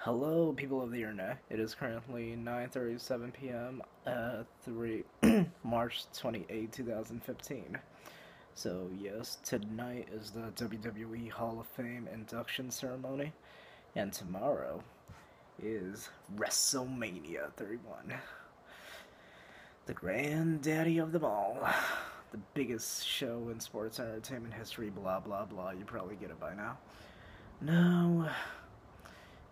Hello, people of the internet. It is currently 9:37 p.m. 3 March 28, 2015. So, yes, tonight is the WWE Hall of Fame induction ceremony, and tomorrow is WrestleMania 31. The granddaddy of them all. The biggest show in sports entertainment history, blah blah blah. You probably get it by now. No.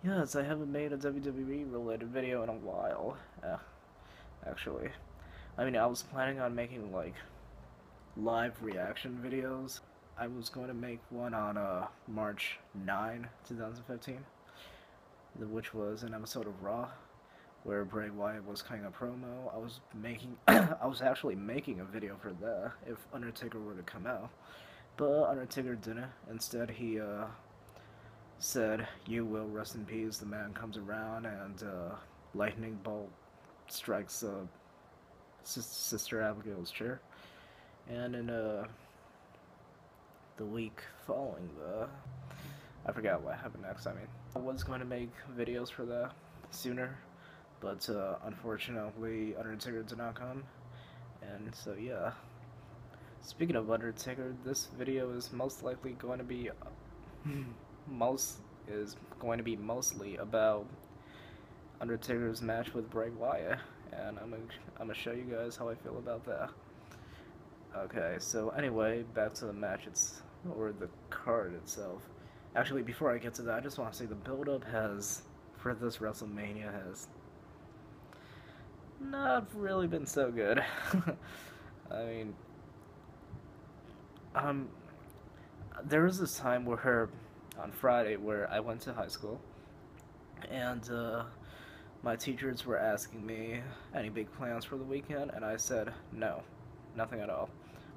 Yes, I haven't made a WWE related video in a while, actually. I mean, I was planning on making, like, live reaction videos. I was going to make one on, March 9, 2015, which was an episode of Raw, where Bray Wyatt was cutting a promo. I was making, I was actually making a video for that, if Undertaker were to come out. But Undertaker didn't. Instead, he, said, "You will rest in peace." The man comes around and lightning bolt strikes Sister Abigail's chair. And in the week following I forgot what happened next. I mean, I was going to make videos for that sooner, but unfortunately Undertaker did not come. And so yeah. Speaking of Undertaker, this video is most likely going to be mostly about Undertaker's match with Bray Wyatt, and I'm gonna show you guys how I feel about that. Okay, so anyway, back to the match or the card itself. Actually, before I get to that, I just want to say the build-up for this WrestleMania has not really been so good. I mean, there was this time on Friday where I went to high school, and my teachers were asking me any big plans for the weekend, and I said no, nothing at all.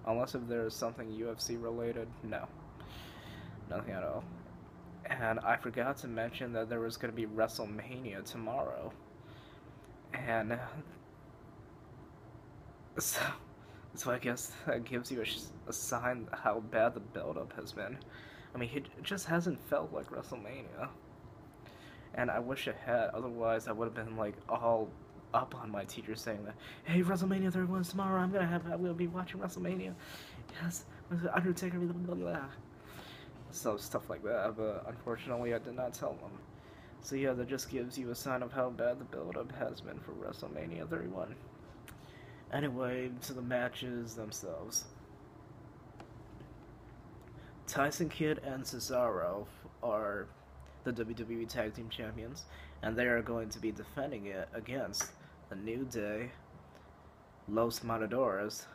Unless if there's something UFC related, no, nothing at all. And I forgot to mention that there was going to be WrestleMania tomorrow, and so I guess that gives you a sign how bad the build-up has been. I mean, it just hasn't felt like WrestleMania. And I wish it had, otherwise I would have been, like, all up on my teacher saying that, "Hey, WrestleMania 31 tomorrow, I will be watching WrestleMania. Yes, Undertaker, blah, blah, blah." So, stuff like that, but unfortunately I did not tell them. So yeah, that just gives you a sign of how bad the build-up has been for WrestleMania 31. Anyway, to the matches themselves. Tyson Kidd and CESARO are the WWE Tag Team Champions, and they are going to be defending it against the New Day, Los Matadores,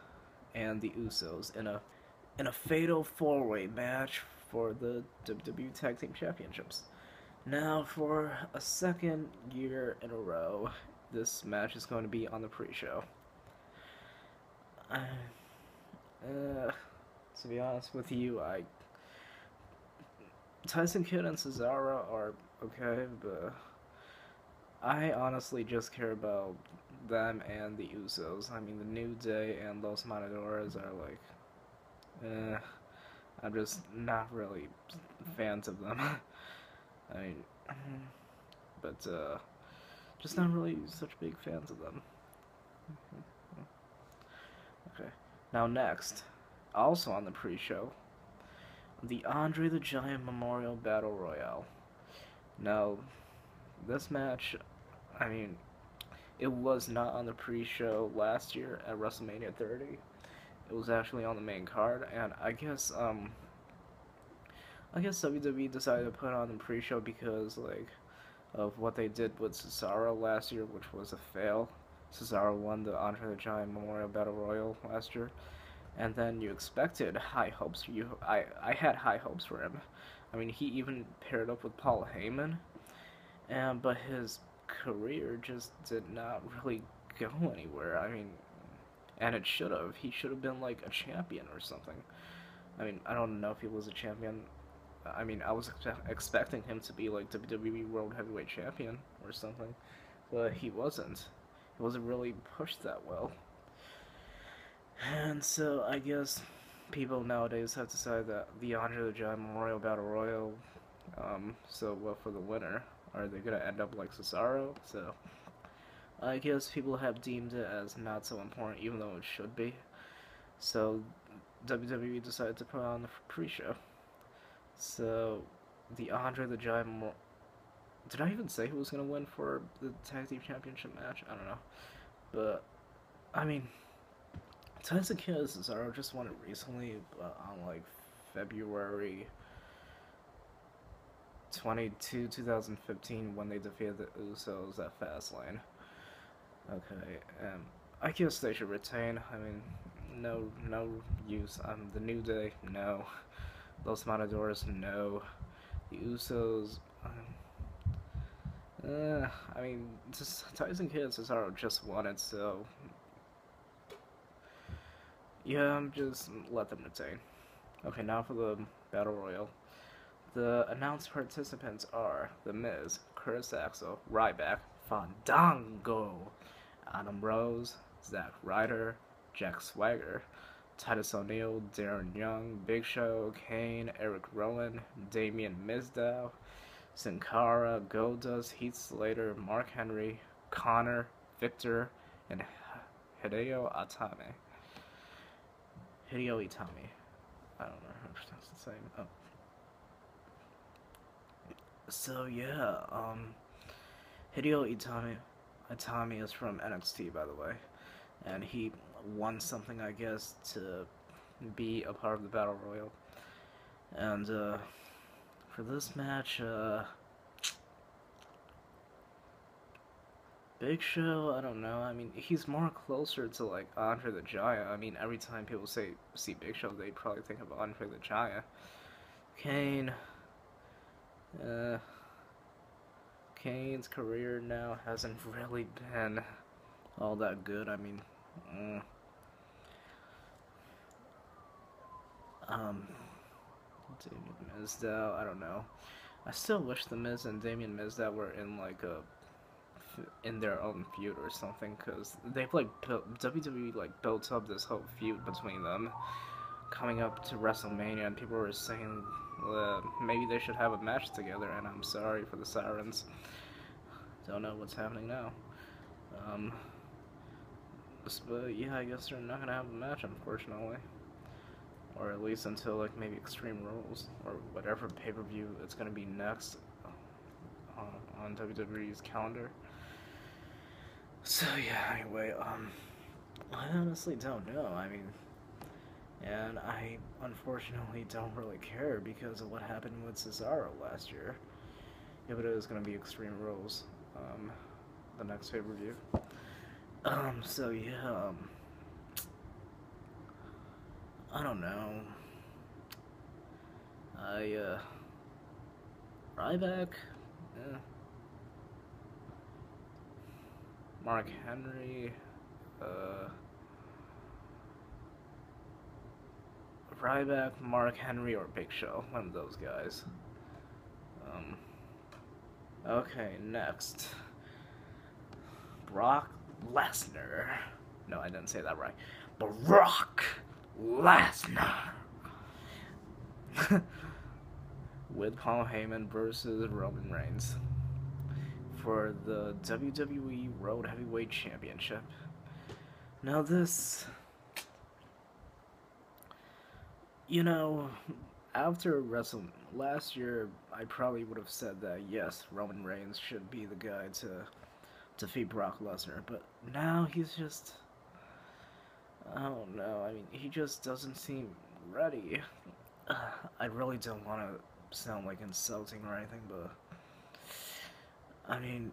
and the Usos in a fatal four-way match for the WWE Tag Team Championships. Now, for a second year in a row, this match is going to be on the pre-show. To be honest with you, Tyson Kidd and CESARO are okay, but I honestly just care about them and the Usos. I mean, the New Day and Los Matadores are like, I'm just not really fans of them. I mean, but just not really such big fans of them. Okay, now next, also on the pre-show, the André the Giant Memorial Battle Royale. Now, this match, I mean, it was not on the pre-show last year at WrestleMania 30. It was actually on the main card, and I guess WWE decided to put it on the pre-show because, like, of what they did with CESARO last year, which was a fail. CESARO won the André the Giant Memorial Battle Royal last year. And then you expected high hopes. I had high hopes for him. I mean, he even paired up with Paul Heyman, but his career just did not really go anywhere. I mean, and it should have. He should have been like a champion or something. I mean, I don't know if he was a champion. I mean, I was expecting him to be like WWE World Heavyweight Champion or something, but he wasn't. He wasn't really pushed that well. And so, I guess people nowadays have decided that the André the Giant Memorial Battle Royal, so well for the winner, are they gonna end up like Cesaro? So I guess people have deemed it as not so important, even though it should be. So WWE decided to put on the pre-show. So the Andre the Giant. Did I even say who was gonna win for the Tag Team Championship match? I don't know, but I mean, Tyson Kidd and Cesaro just won it recently, on like February 22, 2015, when they defeated the Usos at Fastlane. Okay, I guess they should retain. I mean, no use. The New Day, no. Los Matadores, no. The Usos, I mean, just Tyson Kidd and Cesaro just won it, so yeah, just let them retain. Okay, now for the Battle Royal. The announced participants are The Miz, Curtis Axel, RYBACK, Fandango, Adam Rose, Zack Ryder, Jack Swagger, Titus O'Neil, Darren Young, Big Show, Kane, Eric Rowan, Damian Mizdow, Sin Cara, Goldust, Heath Slater, Mark Henry, Connor, Victor, and Hideo Itami. Hideo Itami. I don't know how to pronounce the same. Oh. So yeah, Hideo Itami is from NXT, by the way, and he won something, I guess, to be a part of the Battle Royal. And for this match, Big Show, I don't know. I mean, he's more closer to like Andre the Giant. I mean, every time people see Big Show, they probably think of Andre the Giant. Kane. Kane's career now hasn't really been all that good. I mean, Damian Mizdow, I don't know. I still wish The Miz and Damian Mizdow were in like in their own feud or something, because they've like WWE like built up this whole feud between them coming up to WrestleMania, and people were saying maybe they should have a match together, and I'm sorry for the sirens. Don't know what's happening now. But yeah, I guess they're not gonna have a match, unfortunately. Or at least until like maybe Extreme Rules or whatever pay-per-view it's gonna be next on WWE's calendar. So yeah, anyway, I honestly don't know. I mean, and I unfortunately don't really care because of what happened with Cesaro last year. Yeah, but it is gonna be Extreme Rules, the next pay-per-view. So yeah, I don't know. RYBACK, yeah. Mark Henry, RYBACK, Mark Henry, or Big Show, one of those guys. Okay, next. Brock Lesnar. No, I didn't say that right. Brock Lesnar. With Paul Heyman versus Roman Reigns for the WWE World Heavyweight Championship. Now this, you know, after last year, I probably would have said that yes, Roman Reigns should be the guy to defeat Brock Lesnar, but now he's just, I don't know, I mean, he just doesn't seem ready. I really don't want to sound like insulting or anything, but I mean,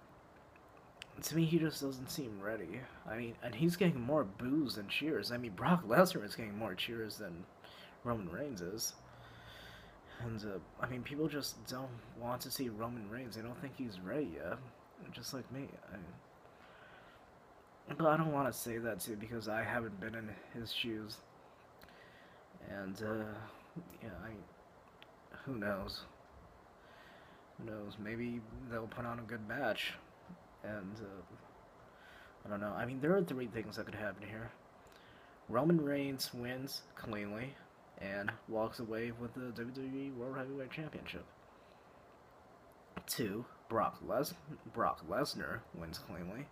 to me, he just doesn't seem ready. I mean, and he's getting more boos than cheers. I mean, Brock Lesnar is getting more cheers than Roman Reigns is. And, I mean, people just don't want to see Roman Reigns. They don't think he's ready yet. Just like me. But I don't want to say that, too, because I haven't been in his shoes. And, yeah, who knows? Who knows? Maybe they'll put on a good match. And, I don't know. I mean, there are three things that could happen here. Roman Reigns wins cleanly and walks away with the WWE World Heavyweight Championship. 2, Brock Lesnar wins cleanly.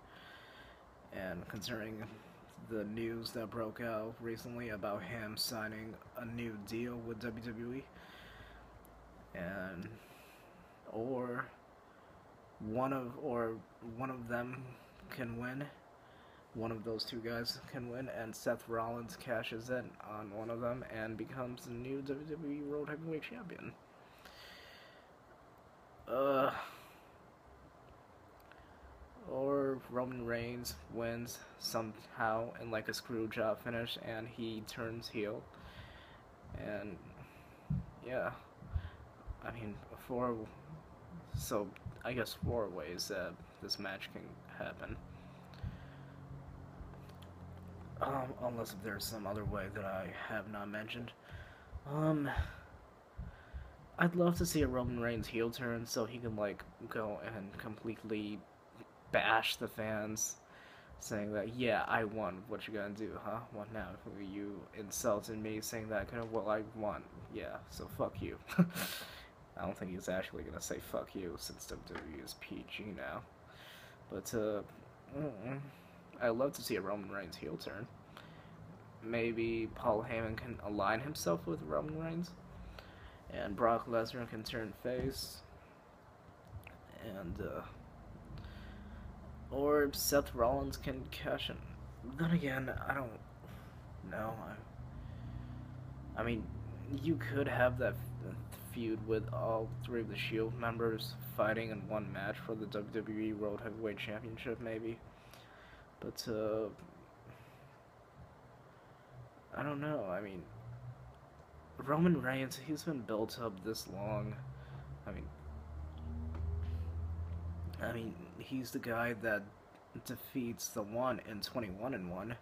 And considering the news that broke out recently about him signing a new deal with WWE, and or one of them can win. One of those two guys can win, and Seth Rollins cashes in on one of them and becomes the new WWE World Heavyweight Champion. Or Roman Reigns wins somehow in like a screw job finish and he turns heel. And yeah, I mean, I guess 4 ways that this match can happen. Unless if there's some other way that I have not mentioned. I'd love to see a Roman Reigns heel turn so he can like go and completely bash the fans, saying that, yeah, I won. What you gonna do, huh? What now? You insulted me, saying that, well, I won. Yeah, so fuck you. I don't think he's actually gonna say fuck you, since WWE is PG now. But, I'd love to see a Roman Reigns heel turn. Maybe Paul Heyman can align himself with Roman Reigns, and Brock Lesnar can turn face, and, or Seth Rollins can cash in. Then again, I don't know. I mean, you could have that feud with all 3 of the Shield members fighting in one match for the WWE World Heavyweight Championship, maybe. But, I don't know. I mean, Roman Reigns, he's been built up this long. I mean, he's the guy that defeats the One in 21-1.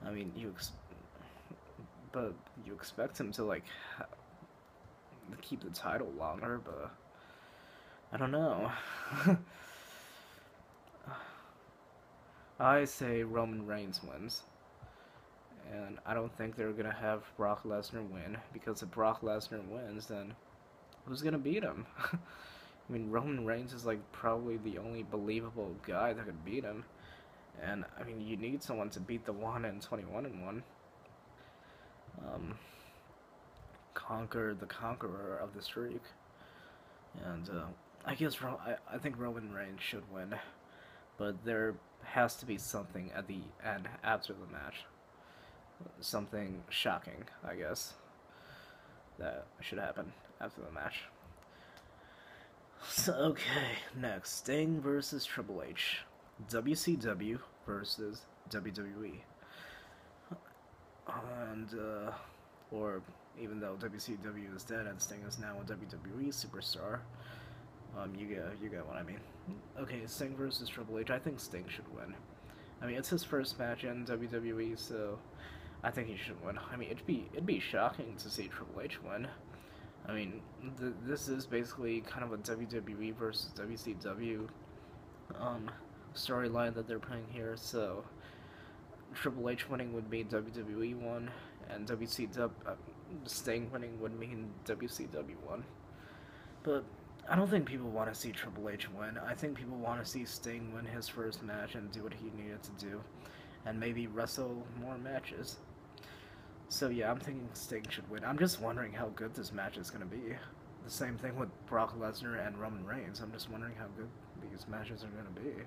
I mean, but you expect him to like keep the title longer, but I don't know. I say Roman Reigns wins. And I don't think they're gonna have Brock Lesnar win, because if Brock Lesnar wins, then who's gonna beat him? I mean, Roman Reigns is like probably the only believable guy that could beat him. And I mean, you need someone to beat the One in 21-1. Conquer the conqueror of the streak. And I guess I think Roman Reigns should win, but there has to be something at the end after the match. Something shocking, I guess, that should happen after the match. So, okay, next, Sting versus Triple H. WCW versus WWE. And, or even though WCW is dead and Sting is now a WWE superstar, you get what I mean. Okay, Sting versus Triple H. I think Sting should win. I mean, it's his first match in WWE, so I think he should win. I mean, it'd be shocking to see Triple H win. I mean, this is basically kind of a WWE versus WCW storyline that they're playing here. So Triple H winning would mean WWE won, and Sting winning would mean WCW won. But I don't think people want to see Triple H win. I think people want to see Sting win his first match and do what he needed to do, and maybe wrestle more matches. So yeah, I'm thinking Sting should win. I'm just wondering how good this match is going to be. The same thing with Brock Lesnar and Roman Reigns. I'm just wondering how good these matches are going to be.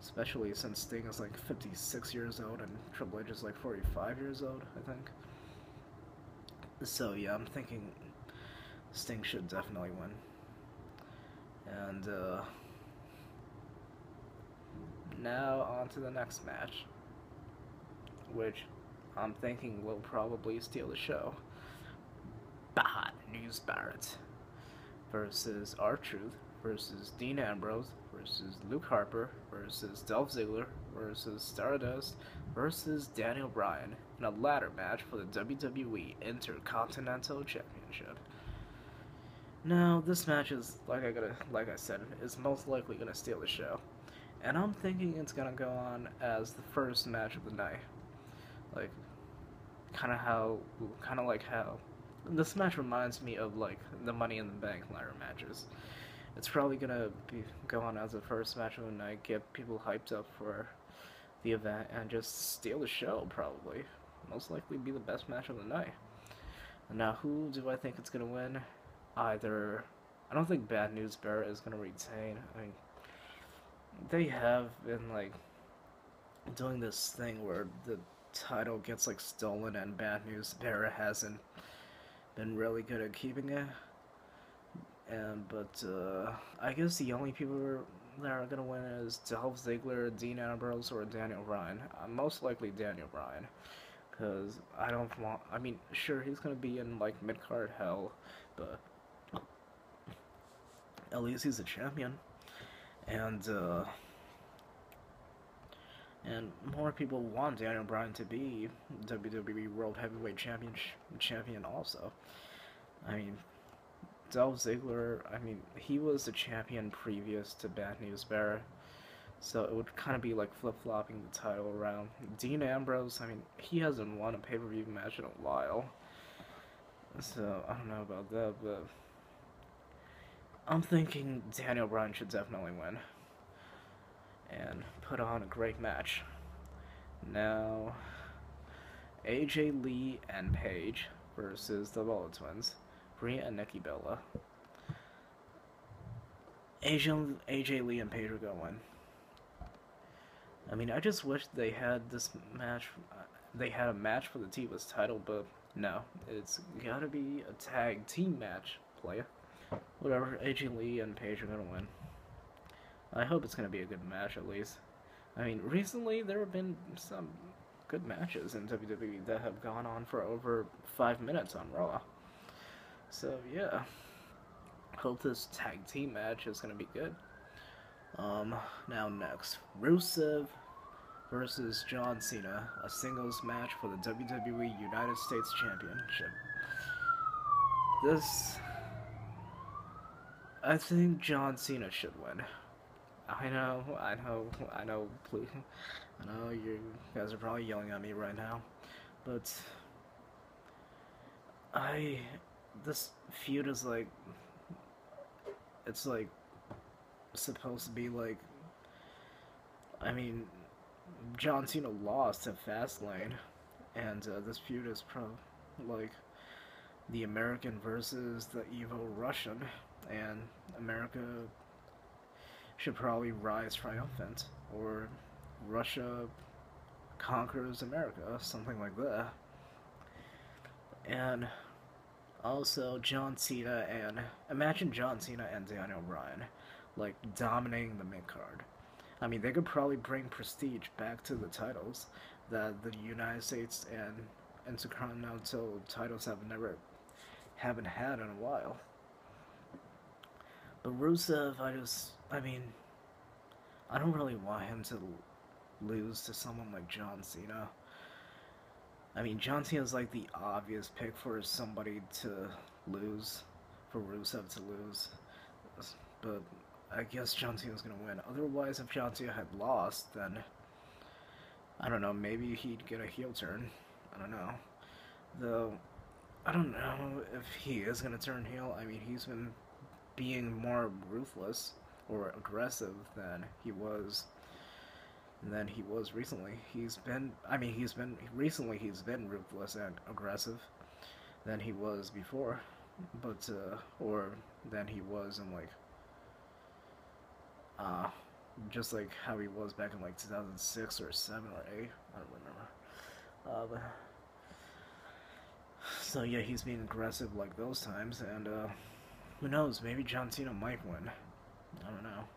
Especially since Sting is like 56 years old and Triple H is like 45 years old, I think. So yeah, I'm thinking Sting should definitely win. And now on to the next match, which I'm thinking will probably steal the show. Bad News Barrett versus R-Truth versus Dean Ambrose versus Luke Harper versus Dolph Ziggler versus Stardust versus Daniel Bryan in a ladder match for the WWE Intercontinental Championship. Now, this match is, like I said, is most likely gonna steal the show, and I'm thinking it's gonna go on as the first match of the night. Like, kind of like how this match reminds me of like the Money in the Bank ladder matches. it's probably gonna go on as the first match of the night, get people hyped up for the event, and just steal the show. Probably, most likely be the best match of the night. Now, who do I think it's gonna win? Either I don't think Bad News Barrett is gonna retain. I mean, they have been like doing this thing where the title gets like stolen, and Bad News Barrett hasn't been really good at keeping it. But I guess the only people that are gonna win is Dolph Ziggler, Dean Ambrose, or Daniel Bryan. Most likely Daniel Bryan, because I don't want. I mean, sure he's gonna be in like mid card hell, but at least he's a champion, and and more people want Daniel Bryan to be WWE World Heavyweight Champion also. I mean, Dolph Ziggler, I mean, he was the champion previous to Bad News Barrett, so it would kind of be like flip-flopping the title around. Dean Ambrose, I mean, he hasn't won a pay-per-view match in a while, so I don't know about that, but I'm thinking Daniel Bryan should definitely win and put on a great match. Now, AJ Lee and Paige versus the Bella Twins, Brie and Nikki Bella. AJ Lee and Paige are going to win. I mean, I just wish they had this match. They had a match for the Divas title, but no, it's gotta be a tag team match, playa. Whatever, AJ Lee and Paige are gonna win. I hope it's gonna be a good match at least. I mean, recently there have been some good matches in WWE that have gone on for over 5 minutes on Raw. So yeah, hope this tag team match is gonna be good. Now next, Rusev versus John Cena, a singles match for the WWE United States Championship. I think John Cena should win. I know, please. I know you guys are probably yelling at me right now, but this feud is like, it's like supposed to be like, I mean, John Cena lost at Fastlane, and this feud is like the American versus the evil Russian, and America should probably rise triumphant, or Russia conquers America, something like that. And also imagine John Cena and Daniel Bryan like dominating the mid card. I mean, they could probably bring prestige back to the titles that the United States and Intercontinental titles haven't had in a while. But Rusev, I mean, I don't really want him to lose to someone like John Cena. I mean, John Cena's like the obvious pick for somebody to lose, for Rusev to lose. But I guess John Cena's gonna win. Otherwise, if John Cena had lost, then I don't know, maybe he'd get a heel turn. I don't know. Though, I don't know if he is gonna turn heel. I mean, he's been being more ruthless or aggressive than he was recently. He's been ruthless and aggressive than he was before, but or than he was in like just like how he was back in like 2006 or 7 or 8, I don't remember. So yeah, he's being aggressive like those times, and who knows, maybe John Cena might win. I don't know.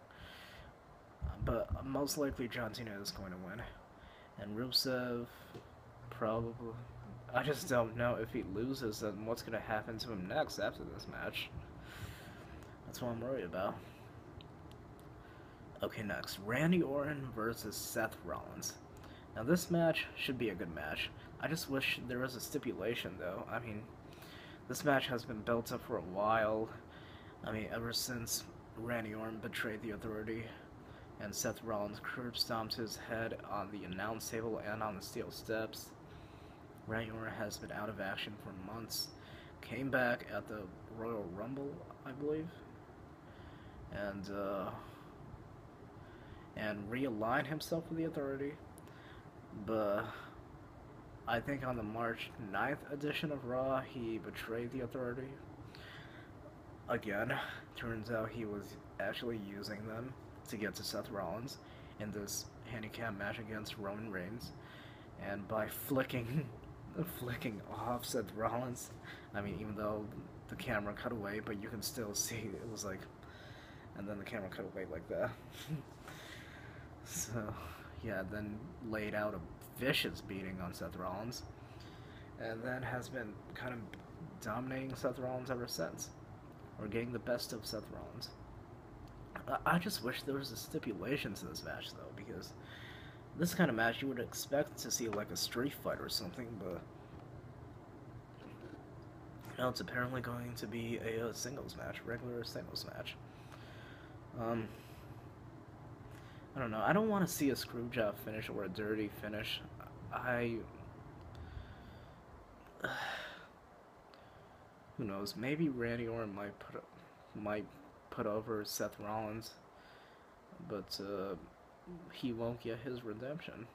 But most likely John Cena is going to win. And Rusev, probably. I just don't know if he loses, then what's going to happen to him next after this match. That's what I'm worried about. Okay, next. Randy Orton versus Seth Rollins. Now this match should be a good match. I just wish there was a stipulation though. I mean, this match has been built up for a while. I mean, ever since Randy Orton betrayed the Authority and Seth Rollins curb stomped his head on the announce table and on the steel steps. Randy Orton has been out of action for months. Came back at the Royal Rumble, I believe. and realign himself with the Authority. But I think on the March 9th edition of Raw, he betrayed the Authority. Again, turns out he was actually using them to get to Seth Rollins in this handicap match against Roman Reigns, and by flicking off Seth Rollins, I mean, even though the camera cut away, but you can still see it was like, and then the camera cut away like that. So, yeah, then laid out a vicious beating on Seth Rollins, and then has been kind of dominating Seth Rollins ever since, or getting the best of Seth Rollins. I just wish there was a stipulation to this match, though, because this kind of match you would expect to see like a street fight or something, but no, it's apparently going to be a singles match, regular singles match. I don't know. I don't want to see a screwjob finish or a dirty finish. Who knows? Maybe Randy Orton might put over Seth Rollins, but he won't get his redemption.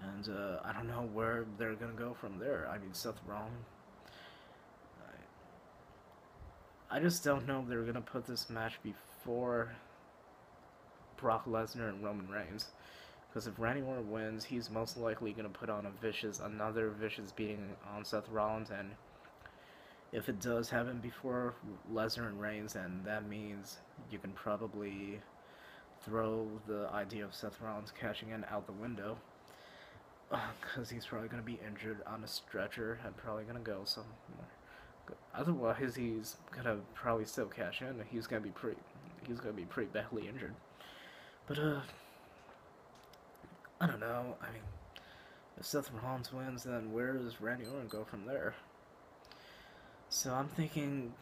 And I don't know where they're gonna go from there. I mean, Seth Rollins. I just don't know if they're gonna put this match before Brock Lesnar and Roman Reigns, because if Randy Orton wins, he's most likely gonna put on another vicious beating on Seth Rollins, and if it does happen before Lesnar and Reigns, then that means you can probably throw the idea of Seth Rollins cashing in out the window, because he's probably gonna be injured on a stretcher and probably gonna go somewhere. Otherwise, he's gonna probably still cash in. He's gonna be pretty badly injured. But I don't know. I mean, if Seth Rollins wins, then where does Randy Orton go from there? So I'm thinking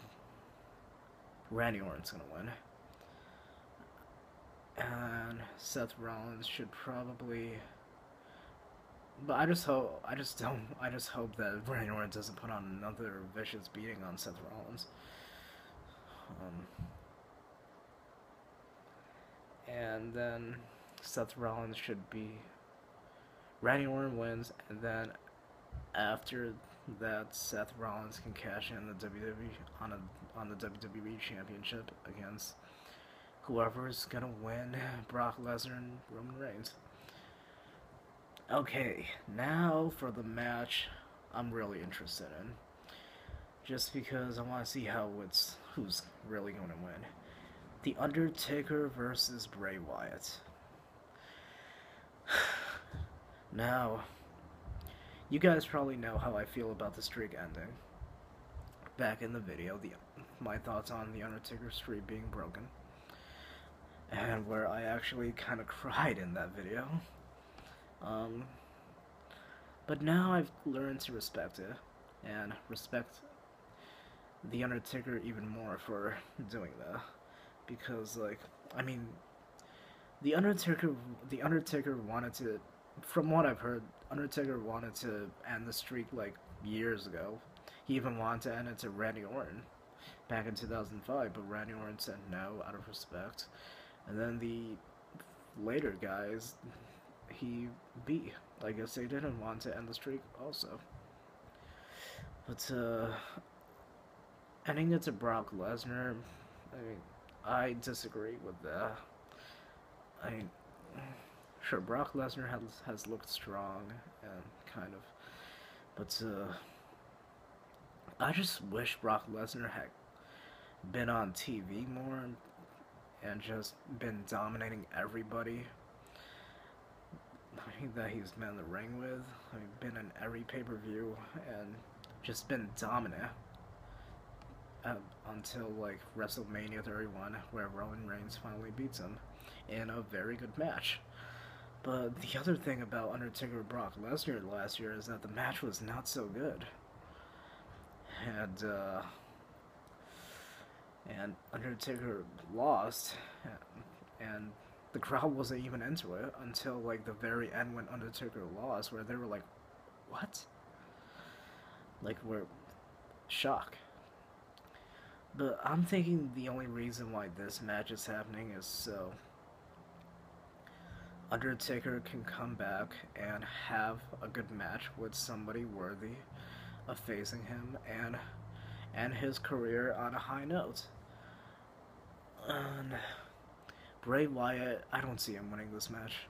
Randy Orton's gonna win, and Seth Rollins should probably. But I just hope that Randy Orton doesn't put on another vicious beating on Seth Rollins. And then Seth Rollins should be. Randy Orton wins, and then after that, Seth Rollins can cash in the WWE on the WWE Championship against whoever's gonna win, Brock Lesnar and Roman Reigns. Okay, now for the match I'm really interested in, just because I want to see who's really going to win. The Undertaker versus Bray Wyatt. Now, you guys probably know how I feel about the streak ending. Back in the video, my thoughts on the Undertaker streak being broken, and where I actually kind of cried in that video. But now I've learned to respect it, and respect the Undertaker even more for doing that, because, like, I mean, the Undertaker wanted to, from what I've heard, Undertaker wanted to end the streak, like, years ago. He even wanted to end it to Randy Orton back in 2005, but Randy Orton said no out of respect, and then the later guys he beat. I guess they didn't want to end the streak also. But ending it to Brock Lesnar, I mean, I disagree with that. I mean, sure, Brock Lesnar has looked strong and kind of, but I just wish Brock Lesnar had been on TV more and just been dominating everybody that he's been in the ring with. I mean, been in every pay-per-view and just been dominant until like WrestleMania 31, where Roman Reigns finally beats him in a very good match. But the other thing about Undertaker and Brock Lesnar last year is that the match was not so good, and Undertaker lost, and the crowd wasn't even into it until like the very end when Undertaker lost, where they were like, "What?" Like, we're shocked. But I'm thinking the only reason why this match is happening is so Undertaker can come back and have a good match with somebody worthy of facing him and his career on a high note. And Bray Wyatt, I don't see him winning this match.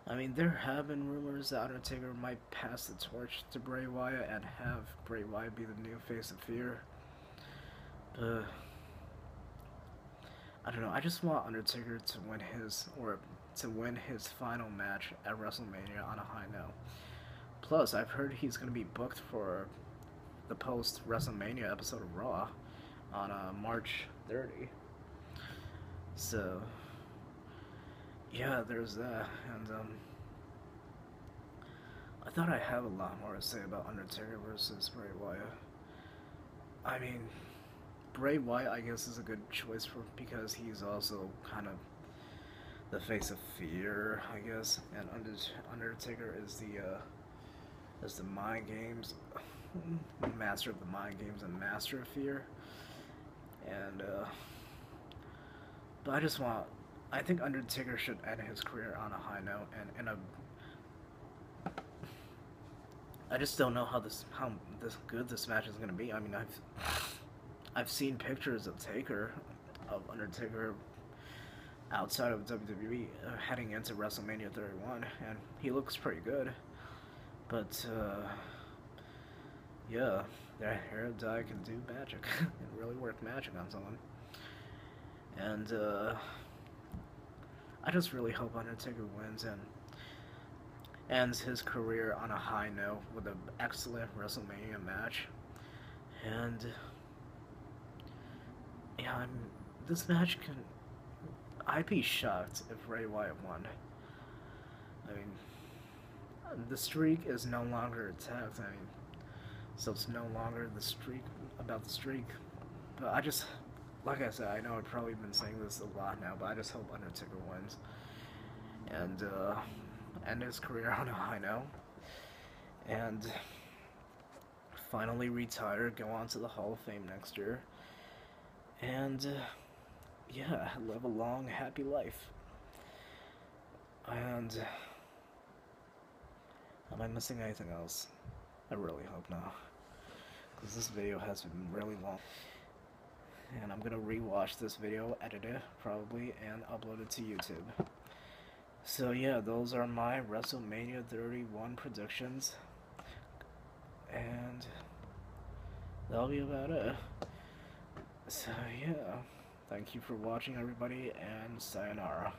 I mean, there have been rumors that Undertaker might pass the torch to Bray Wyatt and have Bray Wyatt be the new face of fear. I don't know. I just want Undertaker to win his final match at WrestleMania on a high note. Plus, I've heard he's gonna be booked for the post WrestleMania episode of Raw on March 30. So yeah, there's that, and I thought I have a lot more to say about Undertaker versus Bray Wyatt. I mean, Bray Wyatt, I guess, is a good choice because he's also kind of the face of fear, I guess, and Undertaker is the mind games, master of the mind games and master of fear, and but I think Undertaker should end his career on a high note, and I just don't know how good this match is gonna be. I mean, I've seen pictures of Undertaker outside of WWE heading into WrestleMania 31, and he looks pretty good. But yeah, that hair dye can do magic and really work magic on someone. And I just really hope Undertaker wins and ends his career on a high note with an excellent WrestleMania match. And yeah, this match I'd be shocked if Bray Wyatt won. I mean, the streak is no longer attacked. I mean, so it's no longer the streak. But I just, like I said, I know I've probably been saying this a lot now, but I just hope Undertaker wins and end his career on a high note and finally retire, go on to the Hall of Fame next year, and yeah, live a long, happy life. And am I missing anything else? I really hope not, because this video has been really long. And I'm gonna rewatch this video, edit it probably, and upload it to YouTube. So yeah, those are my WrestleMania 31 predictions. And that'll be about it. So yeah, thank you for watching, everybody, and sayonara.